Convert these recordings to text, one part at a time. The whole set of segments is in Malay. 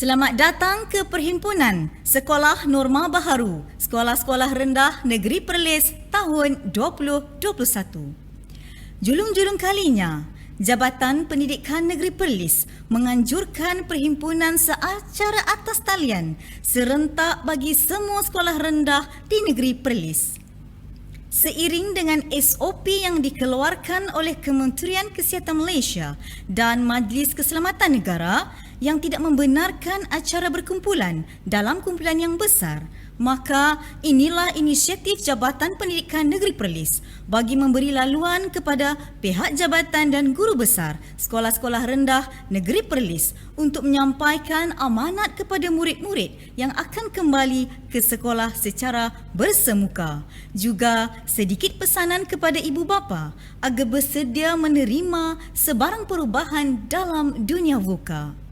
Selamat datang ke Perhimpunan Sekolah Norma Baharu, Sekolah-Sekolah Rendah Negeri Perlis tahun 2021. Julung-julung kalinya, Jabatan Pendidikan Negeri Perlis menganjurkan perhimpunan secara atas talian serentak bagi semua sekolah rendah di Negeri Perlis. Seiring dengan SOP yang dikeluarkan oleh Kementerian Kesihatan Malaysia dan Majlis Keselamatan Negara yang tidak membenarkan acara berkumpulan dalam kumpulan yang besar, maka inilah inisiatif Jabatan Pendidikan Negeri Perlis bagi memberi laluan kepada pihak jabatan dan guru besar sekolah-sekolah rendah Negeri Perlis untuk menyampaikan amanat kepada murid-murid yang akan kembali ke sekolah secara bersemuka. Juga sedikit pesanan kepada ibu bapa agar bersedia menerima sebarang perubahan dalam dunia VUCA.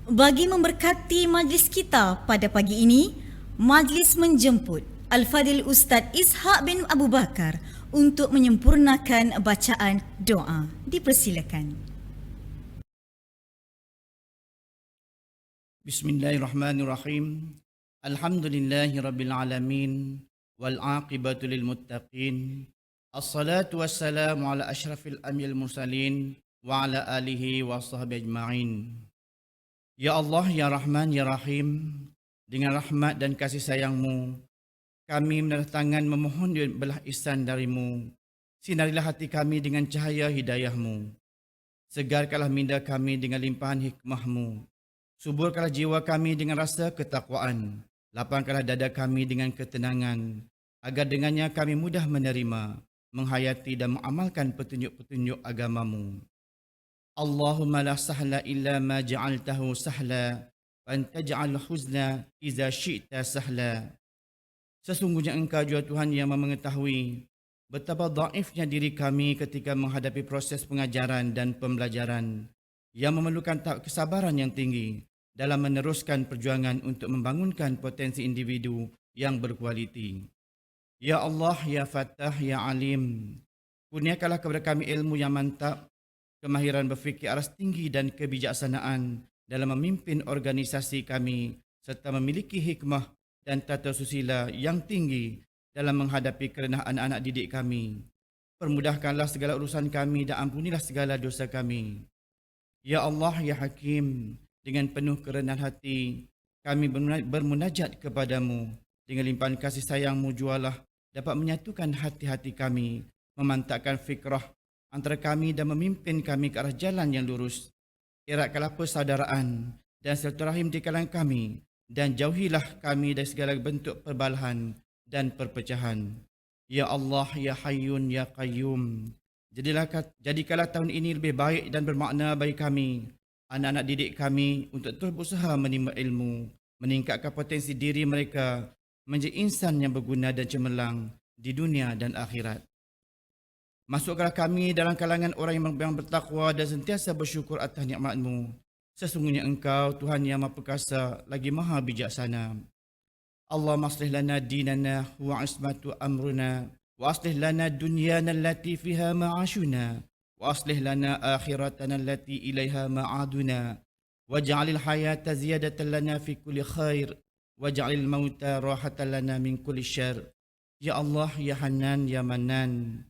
Bagi memberkati majlis kita pada pagi ini, majlis menjemput Al-Fadhil Ustaz Ishaq bin Abu Bakar untuk menyempurnakan bacaan doa. Dipersilakan. Bismillahirrahmanirrahim. Alhamdulillahirabbil alamin wal aqibatu lil muttaqin. Assalatu wassalamu ala asyrafil anbiya'il mursalin wa ala alihi wa sahbihi ajma'in. Ya Allah, Ya Rahman, Ya Rahim, dengan rahmat dan kasih sayang-Mu, kami mendatangkan memohon belah ihsan dari-Mu. Sinarilah hati kami dengan cahaya hidayah-Mu. Segarkanlah minda kami dengan limpahan hikmah-Mu. Suburkanlah jiwa kami dengan rasa ketakwaan. Lapangkanlah dada kami dengan ketenangan, agar dengannya kami mudah menerima, menghayati dan mengamalkan petunjuk-petunjuk agama-Mu. Allahumma la sahla illa ma ja'altahu sahla wa anta ja'al huzna iza syi'ta sahla. Sesungguhnya Engkau jua Tuhan yang mengetahui betapa dhaifnya diri kami ketika menghadapi proses pengajaran dan pembelajaran yang memerlukan kesabaran yang tinggi dalam meneruskan perjuangan untuk membangunkan potensi individu yang berkualiti. Ya Allah, Ya Fattah, Ya Alim, kurniakanlah kepada kami ilmu yang mantap, kemahiran berfikir aras tinggi dan kebijaksanaan dalam memimpin organisasi kami serta memiliki hikmah dan tata susila yang tinggi dalam menghadapi kerendahan anak-anak didik kami. Permudahkanlah segala urusan kami dan ampunilah segala dosa kami. Ya Allah, Ya Hakim, dengan penuh kerendahan hati, kami bermunajat kepadamu. Dengan limpahan kasih sayang-Mu jualah dapat menyatukan hati-hati kami, memantapkan fikrah antara kami dan memimpin kami ke arah jalan yang lurus. Eratkanlah persaudaraan dan silaturahim di kalangan kami, dan jauhilah kami dari segala bentuk perbalahan dan perpecahan. Ya Allah, Ya Hayyun, Ya Qayyum, jadikanlah tahun ini lebih baik dan bermakna bagi kami, anak-anak didik kami, untuk terus berusaha menimba ilmu, meningkatkan potensi diri mereka menjadi insan yang berguna dan cemerlang di dunia dan akhirat. Masukkanlah kami dalam kalangan orang yang bertakwa dan sentiasa bersyukur atas nikmat-Mu. Sesungguhnya Engkau, Tuhan yang Maha Perkasa, lagi Maha Bijaksana. Allahumma aslih lana dinana wa ismatu amruna, wa aslih lana dunyana allati fiha ma'ashuna, wa aslih lana akhiratana allati ilaiha ma'aduna, waj'alil hayata ziyadatan lana fi kulli khair, waj'alil mauta rahatan lana min kulli syarr. Ya Allah, Ya Hanan, Ya Manan,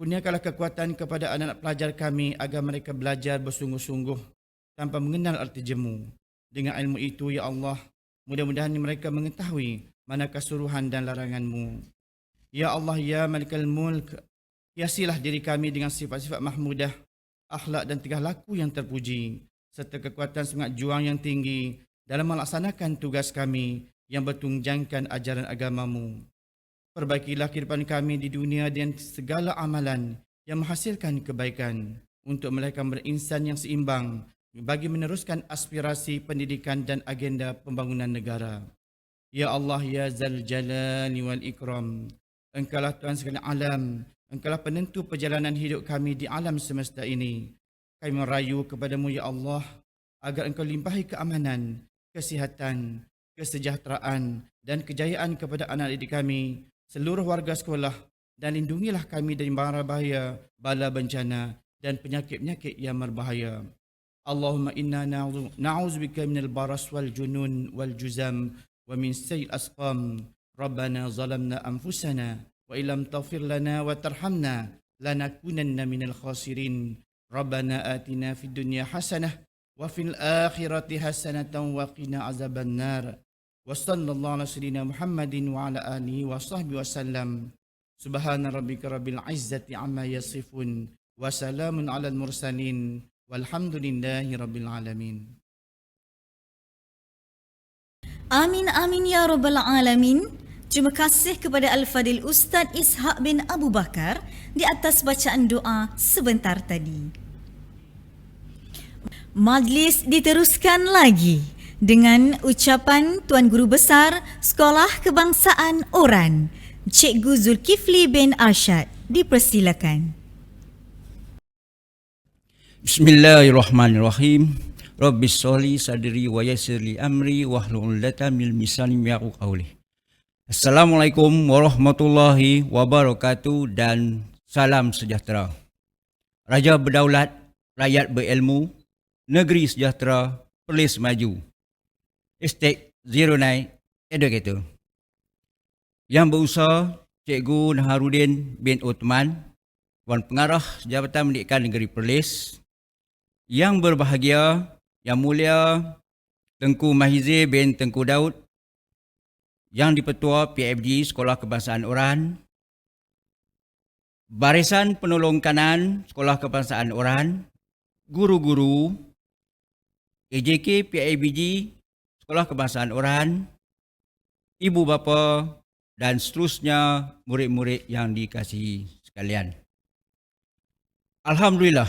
kurniakanlah kekuatan kepada anak-anak pelajar kami agar mereka belajar bersungguh-sungguh tanpa mengenal arti jemu. Dengan ilmu itu, Ya Allah, mudah-mudahan mereka mengetahui manakah suruhan dan larangan-Mu. Ya Allah, Ya Malikal Mulk, hiasilah diri kami dengan sifat-sifat mahmudah, akhlak dan tingkah laku yang terpuji, serta kekuatan semangat juang yang tinggi dalam melaksanakan tugas kami yang bertunjangkan ajaran agama-Mu. Perbaikilah kehidupan kami di dunia dan segala amalan yang menghasilkan kebaikan untuk melahirkan berinsan yang seimbang bagi meneruskan aspirasi pendidikan dan agenda pembangunan negara. Ya Allah, Ya Zal Jalali wal Ikram, Engkaulah Tuhan segala alam, Engkaulah penentu perjalanan hidup kami di alam semesta ini. Kami merayu kepadamu, Ya Allah, agar Engkau limpahi keamanan, kesihatan, kesejahteraan dan kejayaan kepada anak didik kami, seluruh warga sekolah, dan lindungilah kami dari mara bahaya, bala bencana dan penyakit-penyakit yang berbahaya. Allahumma inna na'udzubika minal baras wal junun wal juzam wa min sayyi'il asqam. Rabbana zalamna anfusana wa illam taghfir lana wa tarhamna lanakunanna minal khasirin. Rabbana atina fid dunya hasanah wa fil akhirati hasanatan wa qina azabannar. Wa sallallahu ala sayyidina Muhammadin wa ala alihi wa sahbihi wasallam. Subhana rabbika rabbil izzati amma yasifun wa salamun alal mursalin. Walhamdulillahi Rabbil Alamin. Amin amin ya rabbal alamin. Terima kasih kepada Al-Fadil Ustaz Ishaq bin Abu Bakar di atas bacaan doa sebentar tadi. Majlis diteruskan lagi dengan ucapan Tuan Guru Besar Sekolah Kebangsaan Oran, Cikgu Zulkifli bin Arsyad. Dipersilakan. Bismillahirrahmanirrahim. Rabbi sholli sadri wa yassir li amri wahlul 'uqdatam min lisani yafqahu qawli. Assalamualaikum warahmatullahi wabarakatuh dan salam sejahtera. Raja berdaulat, rakyat berilmu, negeri sejahtera, Perlis maju. #09 Educator. Yang berusaha Cikgu Naharudin bin Uthman, Wan Pengarah Jabatan Pendidikan Negeri Perlis. Yang berbahagia, Yang Mulia Tengku Mahizir bin Tengku Daud, Yang Dipertua PFG Sekolah Kebangsaan Oran, Barisan Penolong Kanan Sekolah Kebangsaan Oran, guru-guru AJK PIBG Sekolah Kebangsaan Oran, ibu bapa dan seterusnya murid-murid yang dikasihi sekalian. Alhamdulillah,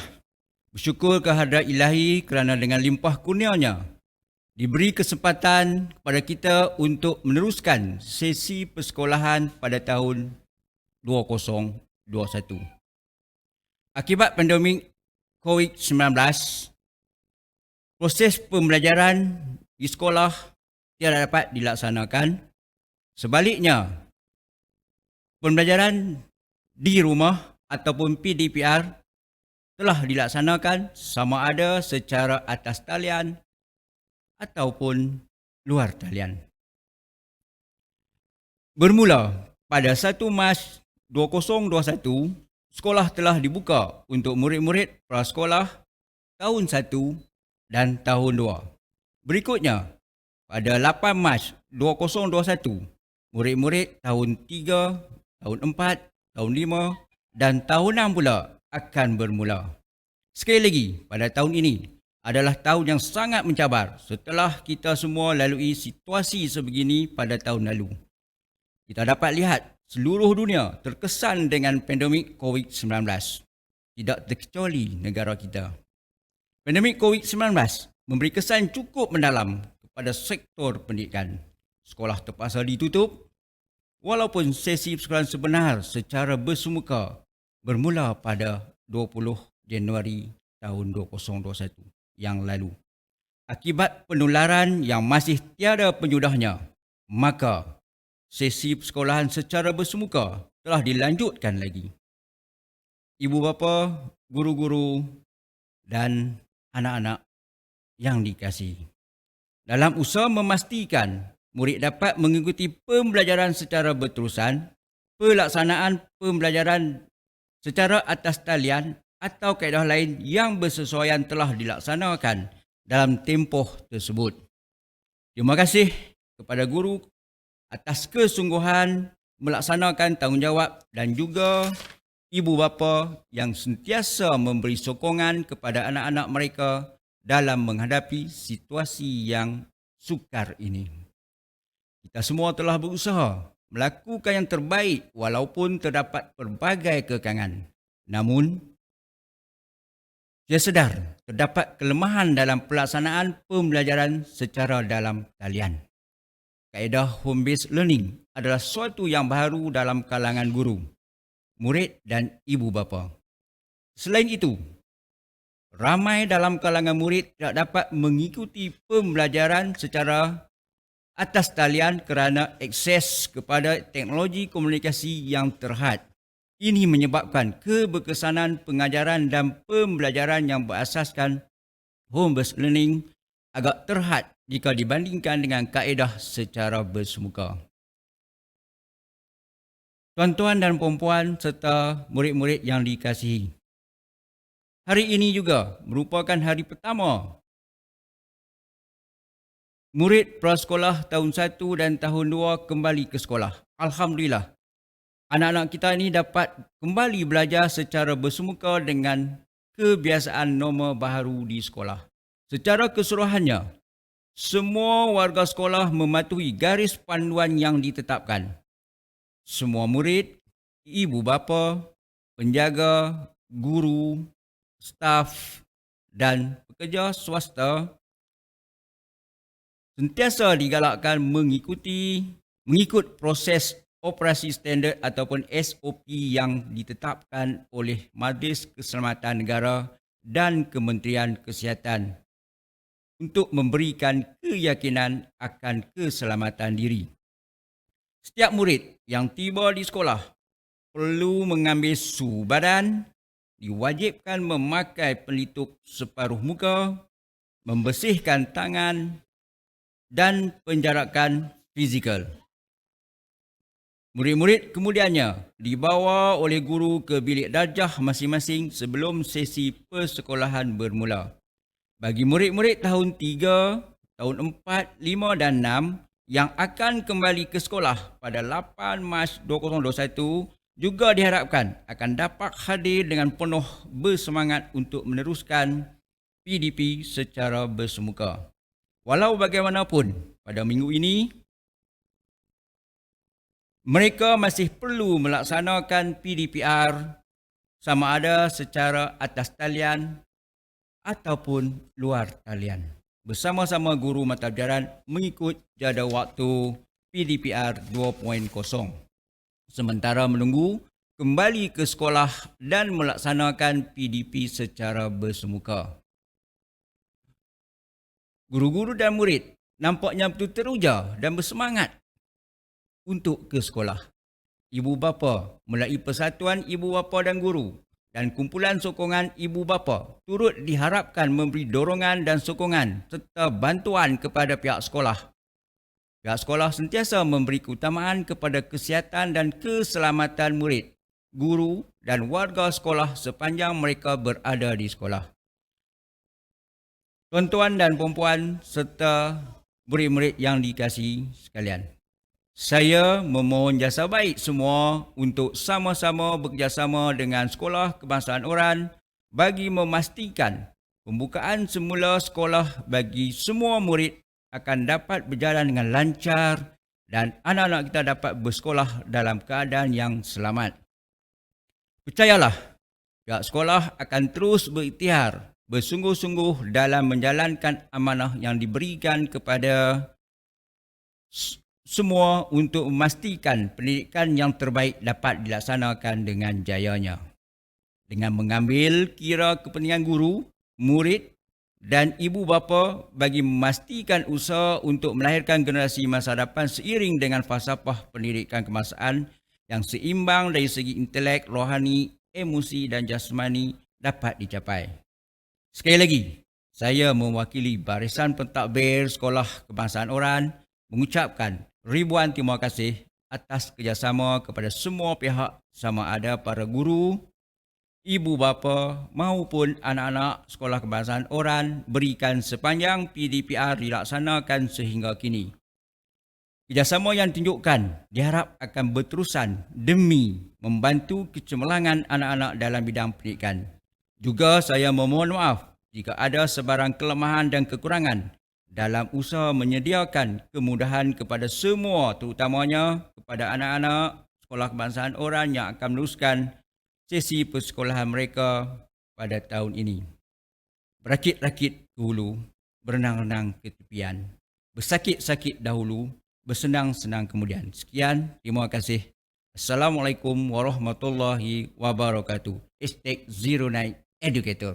bersyukur kehadrat Ilahi kerana dengan limpah kurnianya diberi kesempatan kepada kita untuk meneruskan sesi persekolahan pada tahun 2021. Akibat pandemik COVID-19, proses pembelajaran di sekolah tidak dapat dilaksanakan. Sebaliknya, pembelajaran di rumah ataupun PDPR telah dilaksanakan sama ada secara atas talian ataupun luar talian. Bermula pada 1 Mac 2021, sekolah telah dibuka untuk murid-murid prasekolah tahun 1 dan tahun 2. Berikutnya, pada 8 Mac 2021, murid-murid tahun 3, tahun 4, tahun 5 dan tahun 6 pula akan bermula. Sekali lagi, pada tahun ini adalah tahun yang sangat mencabar setelah kita semua lalui situasi sebegini pada tahun lalu. Kita dapat lihat seluruh dunia terkesan dengan pandemik COVID-19. Tidak terkecuali negara kita. Pandemik COVID-19 memberi kesan cukup mendalam kepada sektor pendidikan. Sekolah terpaksa ditutup walaupun sesi persekolahan sebenar secara bersemuka bermula pada 20 Januari tahun 2021 yang lalu. Akibat penularan yang masih tiada penyudahnya, maka sesi persekolahan secara bersemuka telah dilanjutkan lagi. Ibu bapa, guru-guru dan anak-anak yang dikasihi. Dalam usaha memastikan murid dapat mengikuti pembelajaran secara berterusan, pelaksanaan pembelajaran secara atas talian atau kaedah lain yang bersesuaian telah dilaksanakan dalam tempoh tersebut. Terima kasih kepada guru atas kesungguhan melaksanakan tanggungjawab dan juga ibu bapa yang sentiasa memberi sokongan kepada anak-anak mereka dalam menghadapi situasi yang sukar ini. Kita semua telah berusaha melakukan yang terbaik walaupun terdapat pelbagai kekangan. Namun, saya sedar terdapat kelemahan dalam pelaksanaan pembelajaran secara dalam talian. Kaedah home-based learning adalah suatu yang baru dalam kalangan guru, murid dan ibu bapa. Selain itu, ramai dalam kalangan murid tidak dapat mengikuti pembelajaran secara atas talian kerana akses kepada teknologi komunikasi yang terhad. Ini menyebabkan keberkesanan pengajaran dan pembelajaran yang berasaskan home-based learning agak terhad jika dibandingkan dengan kaedah secara bersemuka. Tuan-tuan dan puan-puan serta murid-murid yang dikasihi, hari ini juga merupakan hari pertama murid prasekolah tahun 1 dan tahun 2 kembali ke sekolah. Alhamdulillah, anak-anak kita ini dapat kembali belajar secara bersemuka dengan kebiasaan norma baharu di sekolah. Secara keseluruhannya, semua warga sekolah mematuhi garis panduan yang ditetapkan. Semua murid, ibu bapa, penjaga, guru, staf dan pekerja swasta sentiasa digalakkan mengikut proses operasi standard ataupun SOP yang ditetapkan oleh Majlis Keselamatan Negara dan Kementerian Kesihatan untuk memberikan keyakinan akan keselamatan diri. Setiap murid yang tiba di sekolah perlu mengambil suhu badan, diwajibkan memakai pelitup separuh muka, membersihkan tangan dan penjarakan fizikal. Murid-murid kemudiannya dibawa oleh guru ke bilik darjah masing-masing sebelum sesi persekolahan bermula. Bagi murid-murid tahun 3, tahun 4, 5 dan 6 yang akan kembali ke sekolah pada 8 Mac 2021 juga diharapkan akan dapat hadir dengan penuh bersemangat untuk meneruskan PDP secara bersemuka. Walau bagaimanapun, pada minggu ini, mereka masih perlu melaksanakan PDPR sama ada secara atas talian ataupun luar talian bersama-sama guru mata pelajaran mengikut jadual waktu PDPR 2.0 sementara menunggu kembali ke sekolah dan melaksanakan PDP secara bersemuka. Guru-guru dan murid nampaknya betul teruja dan bersemangat untuk ke sekolah. Ibu bapa melalui Persatuan Ibu Bapa dan Guru dan kumpulan sokongan ibu bapa turut diharapkan memberi dorongan dan sokongan serta bantuan kepada pihak sekolah Pihak sekolah sentiasa memberi keutamaan kepada kesihatan dan keselamatan murid, guru dan warga sekolah sepanjang mereka berada di sekolah. Tuan-tuan dan puan-puan serta murid-murid yang dikasihi sekalian, saya memohon jasa baik semua untuk sama-sama bekerjasama dengan Sekolah Kebangsaan Oran bagi memastikan pembukaan semula sekolah bagi semua murid akan dapat berjalan dengan lancar dan anak-anak kita dapat bersekolah dalam keadaan yang selamat. Percayalah, pihak sekolah akan terus berikhtiar bersungguh-sungguh dalam menjalankan amanah yang diberikan kepada semua untuk memastikan pendidikan yang terbaik dapat dilaksanakan dengan jayanya. Dengan mengambil kira kepentingan guru, murid dan ibu bapa bagi memastikan usaha untuk melahirkan generasi masa depan seiring dengan falsafah pendidikan kebangsaan yang seimbang dari segi intelek, rohani, emosi dan jasmani dapat dicapai. Sekali lagi, saya mewakili barisan pentadbir Sekolah Kebangsaan Oran mengucapkan ribuan terima kasih atas kerjasama kepada semua pihak sama ada para guru, ibu bapa maupun anak-anak Sekolah Kebangsaan Oran berikan sepanjang PDPR dilaksanakan sehingga kini. Kerjasama yang ditunjukkan diharap akan berterusan demi membantu kecemerlangan anak-anak dalam bidang pendidikan. Juga saya memohon maaf jika ada sebarang kelemahan dan kekurangan dalam usaha menyediakan kemudahan kepada semua, terutamanya kepada anak-anak Sekolah Kebangsaan Oran yang akan meneruskan sesi persekolahan mereka pada tahun ini. Berakit-rakit ke hulu, berenang-renang ke tepian, bersakit-sakit dahulu, bersenang-senang kemudian. Sekian, terima kasih. Assalamualaikum warahmatullahi wabarakatuh. #09 Educator.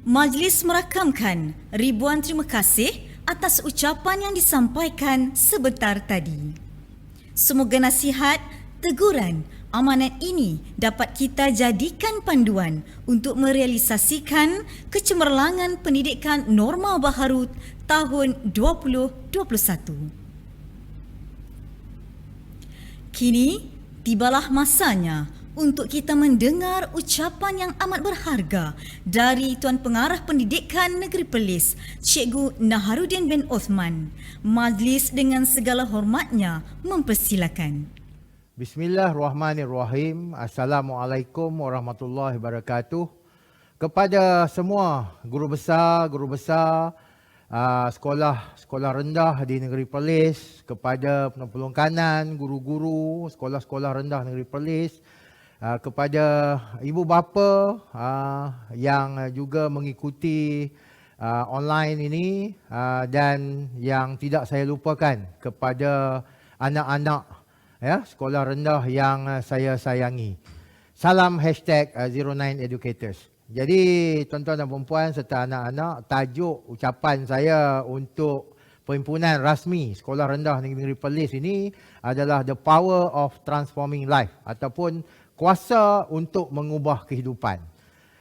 Majlis merakamkan ribuan terima kasih atas ucapan yang disampaikan sebentar tadi. Semoga nasihat, teguran, amanat ini dapat kita jadikan panduan untuk merealisasikan kecemerlangan pendidikan norma baharu tahun 2021. Kini tibalah masanya untuk kita mendengar ucapan yang amat berharga dari Tuan Pengarah Pendidikan Negeri Perlis, Cikgu Naharuddin bin Othman. Majlis dengan segala hormatnya mempersilakan. Bismillahirrahmanirrahim. Assalamualaikum warahmatullahi wabarakatuh. Kepada semua guru besar sekolah rendah di Negeri Perlis, kepada penolong kanan, guru-guru sekolah-sekolah rendah Negeri Perlis, kepada ibu bapa yang juga mengikuti online ini, dan yang tidak saya lupakan kepada anak-anak sekolah rendah yang saya sayangi. Salam #09 Educators. Jadi tuan-tuan dan puan-puan serta anak-anak, tajuk ucapan saya untuk perhimpunan rasmi Sekolah Rendah Negeri Perlis ini adalah The Power of Transforming Life, ataupun kuasa untuk mengubah kehidupan.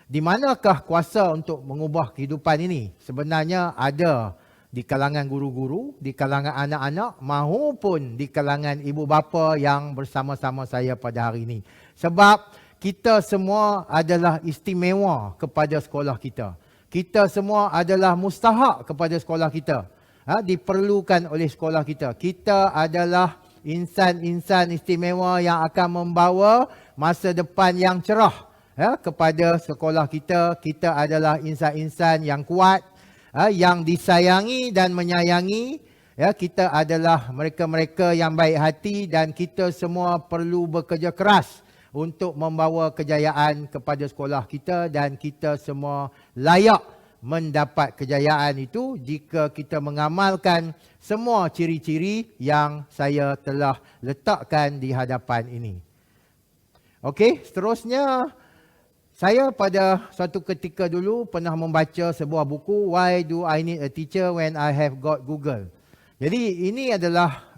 Di manakah kuasa untuk mengubah kehidupan ini? Sebenarnya ada di kalangan guru-guru, di kalangan anak-anak maupun di kalangan ibu bapa yang bersama-sama saya pada hari ini. Sebab kita semua adalah istimewa kepada sekolah kita. Kita semua adalah mustahak kepada sekolah kita. Diperlukan oleh sekolah kita. Kita adalah insan-insan istimewa yang akan membawa masa depan yang cerah kepada sekolah kita. Kita adalah insan-insan yang kuat, yang disayangi dan menyayangi. Kita adalah mereka-mereka yang baik hati dan kita semua perlu bekerja keras untuk membawa kejayaan kepada sekolah kita, dan kita semua layak mendapat kejayaan itu jika kita mengamalkan semua ciri-ciri yang saya telah letakkan di hadapan ini. Okey, seterusnya saya pada suatu ketika dulu pernah membaca sebuah buku, Why Do I Need a Teacher When I Have Got Google. Jadi ini adalah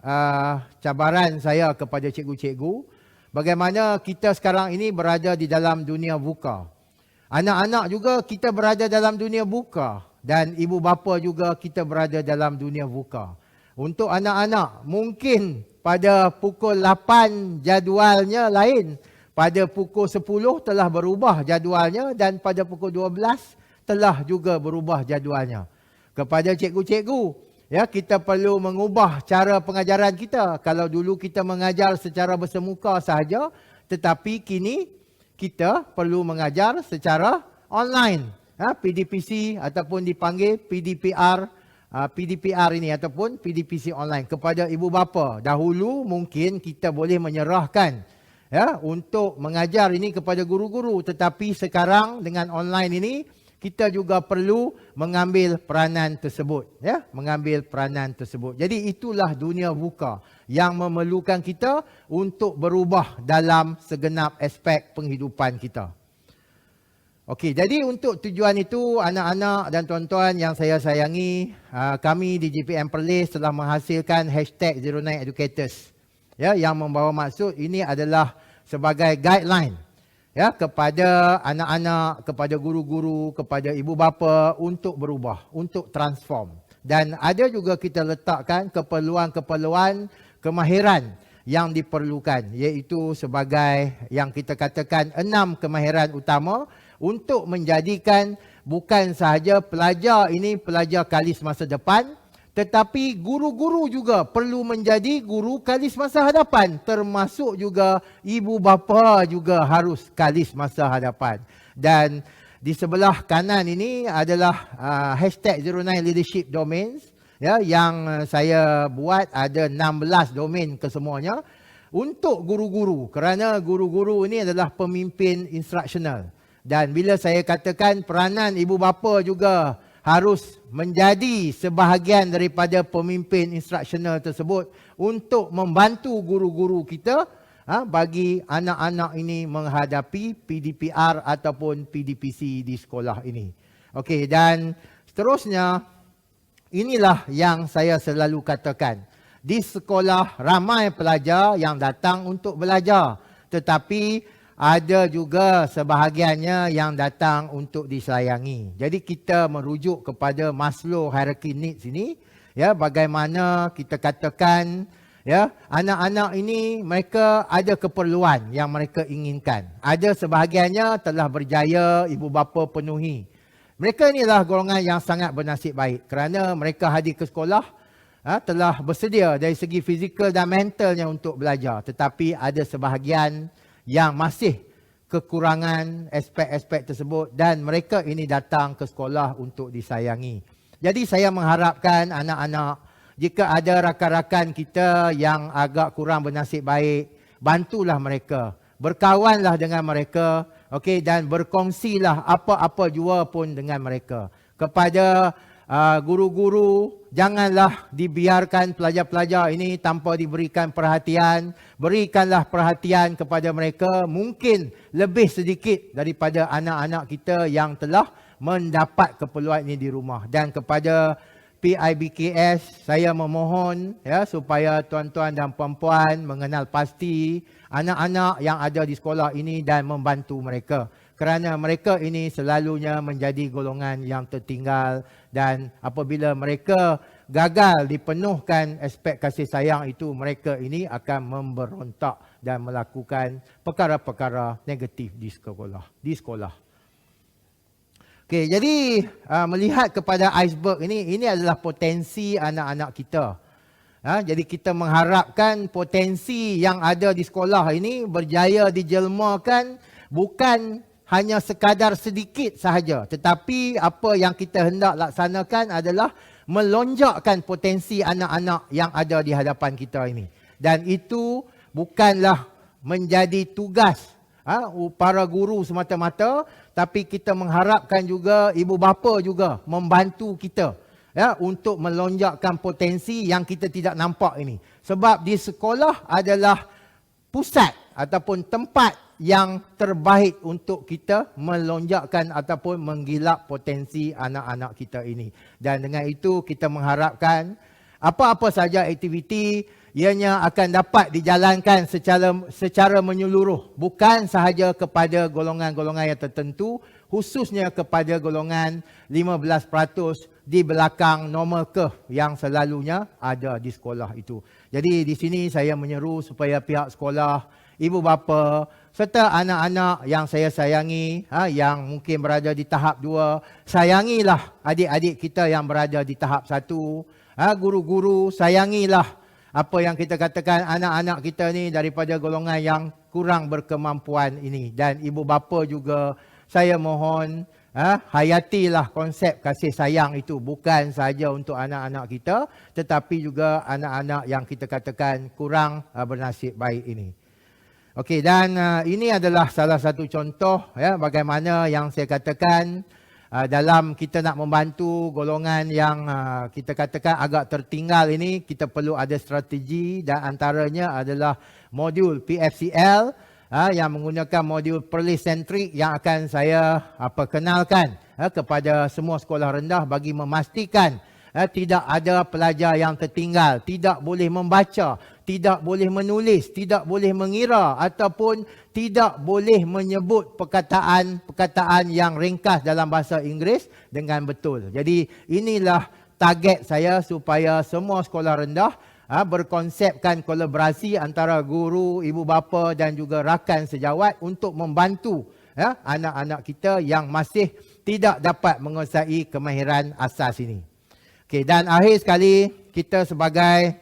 cabaran saya kepada cikgu-cikgu. Bagaimana kita sekarang ini berada di dalam dunia VUCA. Anak-anak juga kita berada dalam dunia VUCA. Dan ibu bapa juga kita berada dalam dunia VUCA. Untuk anak-anak, mungkin pada pukul 8 jadualnya lain. Pada pukul 10 telah berubah jadualnya dan pada pukul 12 telah juga berubah jadualnya. Kepada cikgu-cikgu, ya, kita perlu mengubah cara pengajaran kita. Kalau dulu kita mengajar secara bersemuka sahaja, tetapi kini kita perlu mengajar secara online. PDPC ataupun dipanggil PDPR ini ataupun PDPC online kepada ibu bapa. Dahulu mungkin kita boleh menyerahkan untuk mengajar ini kepada guru-guru, tetapi sekarang dengan online ini kita juga perlu mengambil peranan tersebut, mengambil peranan tersebut. Jadi itulah dunia VUCA yang memerlukan kita untuk berubah dalam segenap aspek penghidupan kita. Okey, jadi untuk tujuan itu, anak-anak dan tuan-tuan yang saya sayangi, kami di JPM Perlis telah menghasilkan #09educators. Yang membawa maksud ini adalah sebagai guideline kepada anak-anak, kepada guru-guru, kepada ibu bapa untuk berubah, untuk transform. Dan ada juga kita letakkan keperluan-keperluan kemahiran yang diperlukan, iaitu sebagai yang kita katakan 6 kemahiran utama untuk menjadikan bukan sahaja pelajar ini pelajar kalis masa depan, tetapi guru-guru juga perlu menjadi guru kalis masa hadapan, termasuk juga ibu bapa juga harus kalis masa hadapan. Dan di sebelah kanan ini adalah #09leadership domains, yang saya buat ada 16 domain kesemuanya untuk guru-guru, kerana guru-guru ini adalah pemimpin instruksional. Dan bila saya katakan peranan ibu bapa juga harus menjadi sebahagian daripada pemimpin instruksional tersebut untuk membantu guru-guru kita bagi anak-anak ini menghadapi PDPR ataupun PDPC di sekolah ini. Okey, dan seterusnya inilah yang saya selalu katakan. Di sekolah ramai pelajar yang datang untuk belajar, tetapi ada juga sebahagiannya yang datang untuk disayangi. Jadi kita merujuk kepada Maslow hierarchy needs ini, bagaimana kita katakan anak-anak ini mereka ada keperluan yang mereka inginkan. Ada sebahagiannya telah berjaya ibu bapa penuhi. Mereka inilah golongan yang sangat bernasib baik kerana mereka hadir ke sekolah telah bersedia dari segi fizikal dan mentalnya untuk belajar. Tetapi ada sebahagian yang masih kekurangan aspek-aspek tersebut dan mereka ini datang ke sekolah untuk disayangi. Jadi saya mengharapkan anak-anak, jika ada rakan-rakan kita yang agak kurang bernasib baik, bantulah mereka, berkawanlah dengan mereka, dan berkongsilah apa-apa jua pun dengan mereka. Kepada guru-guru, janganlah dibiarkan pelajar-pelajar ini tanpa diberikan perhatian. Berikanlah perhatian kepada mereka, mungkin lebih sedikit daripada anak-anak kita yang telah mendapat keperluan ini di rumah. Dan kepada PIBKS, saya memohon supaya tuan-tuan dan puan-puan mengenal pasti anak-anak yang ada di sekolah ini dan membantu mereka. Kerana mereka ini selalunya menjadi golongan yang tertinggal dan apabila mereka gagal dipenuhkan aspek kasih sayang itu, mereka ini akan memberontak dan melakukan perkara-perkara negatif di sekolah. Okey, jadi melihat kepada iceberg ini adalah potensi anak-anak kita. Jadi kita mengharapkan potensi yang ada di sekolah ini berjaya dijelmakan bukan hanya sekadar sedikit sahaja, tetapi apa yang kita hendak laksanakan adalah melonjakkan potensi anak-anak yang ada di hadapan kita ini. Dan itu bukanlah menjadi tugas para guru semata-mata, tapi kita mengharapkan juga ibu bapa juga membantu kita untuk melonjakkan potensi yang kita tidak nampak ini. Sebab di sekolah adalah pusat ataupun tempat yang terbaik untuk kita melonjakkan ataupun menggilap potensi anak-anak kita ini. Dan dengan itu kita mengharapkan apa-apa saja aktiviti ianya akan dapat dijalankan secara menyeluruh, bukan sahaja kepada golongan-golongan yang tertentu, khususnya kepada golongan 15% di belakang normal curve yang selalunya ada di sekolah itu. Jadi di sini saya menyeru supaya pihak sekolah, ibu bapa serta anak-anak yang saya sayangi, yang mungkin berada di tahap 2, sayangilah adik-adik kita yang berada di tahap 1. Guru-guru, sayangilah apa yang kita katakan anak-anak kita ni daripada golongan yang kurang berkemampuan ini. Dan ibu bapa juga saya mohon hayatilah konsep kasih sayang itu, bukan saja untuk anak-anak kita tetapi juga anak-anak yang kita katakan kurang bernasib baik ini. Okey, dan ini adalah salah satu contoh bagaimana yang saya katakan dalam kita nak membantu golongan yang kita katakan agak tertinggal ini, kita perlu ada strategi dan antaranya adalah modul PFCL yang menggunakan modul Perlis Centric yang akan saya perkenalkan kepada semua sekolah rendah bagi memastikan tidak ada pelajar yang tertinggal, tidak boleh membaca, tidak boleh menulis, tidak boleh mengira ataupun tidak boleh menyebut perkataan yang ringkas dalam bahasa Inggeris dengan betul. Jadi inilah target saya supaya semua sekolah rendah berkonsepkan kolaborasi antara guru, ibu bapa dan juga rakan sejawat untuk membantu anak-anak kita yang masih tidak dapat menguasai kemahiran asas ini. Okey, dan akhir sekali, kita sebagai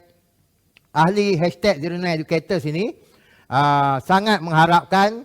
ahli #09educators ini sangat mengharapkan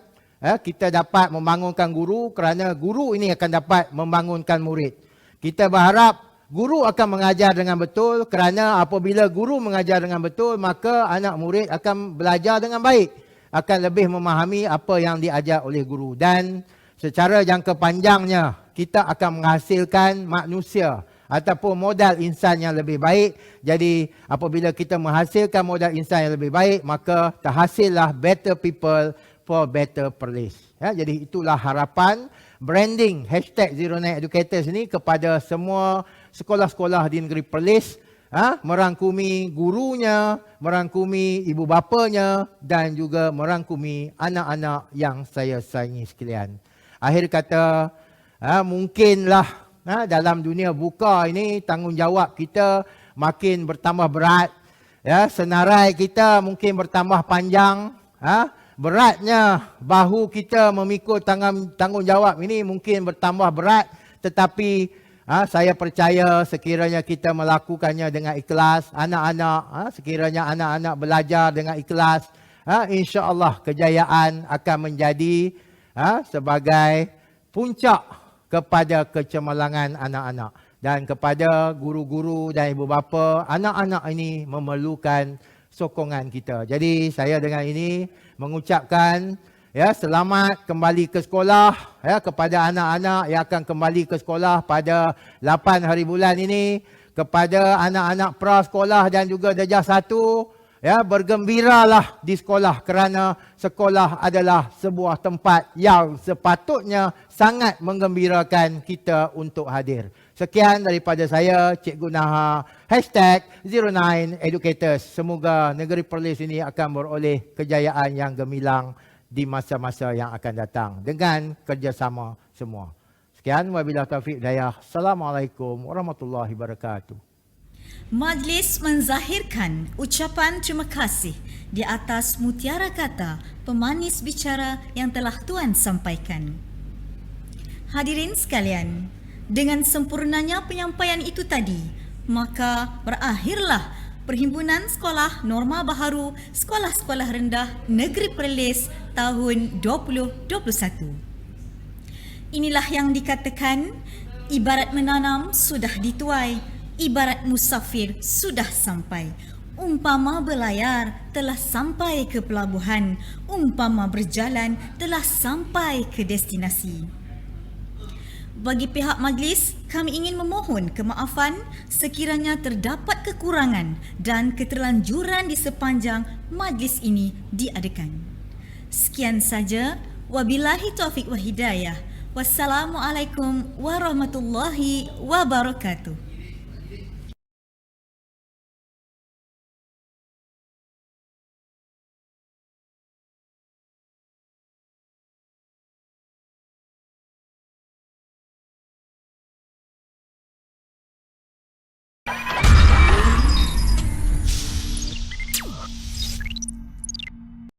kita dapat membangunkan guru kerana guru ini akan dapat membangunkan murid. Kita berharap guru akan mengajar dengan betul kerana apabila guru mengajar dengan betul maka anak murid akan belajar dengan baik, akan lebih memahami apa yang diajar oleh guru dan secara jangka panjangnya kita akan menghasilkan manusia ataupun modal insan yang lebih baik. Jadi apabila kita menghasilkan modal insan yang lebih baik maka terhasillah better people for better Perlis. Jadi itulah harapan branding #09educators ini kepada semua sekolah-sekolah di negeri Perlis, merangkumi gurunya, merangkumi ibu bapanya dan juga merangkumi anak-anak yang saya sayangi sekalian. Akhir kata, mungkinlah dalam dunia buka ini tanggungjawab kita makin bertambah berat, senarai kita mungkin bertambah panjang, beratnya bahu kita memikul tanggungjawab ini mungkin bertambah berat, tetapi saya percaya sekiranya kita melakukannya dengan ikhlas, anak-anak, sekiranya anak-anak belajar dengan ikhlas, insya-Allah kejayaan akan menjadi sebagai puncak kepada kecemerlangan anak-anak. Dan kepada guru-guru dan ibu bapa, anak-anak ini memerlukan sokongan kita. Jadi saya dengan ini mengucapkan selamat kembali ke sekolah kepada anak-anak yang akan kembali ke sekolah pada 8 hari bulan ini. Kepada anak-anak prasekolah dan juga darjah 1, bergembiralah di sekolah kerana sekolah adalah sebuah tempat yang sepatutnya sangat menggembirakan kita untuk hadir. Sekian daripada saya, Cikgu Naha, #09educators. Semoga negeri Perlis ini akan beroleh kejayaan yang gemilang di masa-masa yang akan datang dengan kerjasama semua. Sekian, wabillahi taufiq hidayah. Assalamualaikum warahmatullahi wabarakatuh. Majlis menzahirkan ucapan terima kasih di atas mutiara kata pemanis bicara yang telah Tuan sampaikan. Hadirin sekalian, dengan sempurnanya penyampaian itu tadi, maka berakhirlah Perhimpunan Sekolah Norma Baharu Sekolah-Sekolah Rendah Negeri Perlis tahun 2021. Inilah yang dikatakan, ibarat menanam sudah dituai, ibarat musafir sudah sampai. Umpama berlayar telah sampai ke pelabuhan, umpama berjalan telah sampai ke destinasi. Bagi pihak majlis, kami ingin memohon kemaafan sekiranya terdapat kekurangan dan keterlanjuran di sepanjang majlis ini diadakan. Sekian saja, wabillahi taufiq wal hidayah. Wassalamualaikum warahmatullahi wabarakatuh.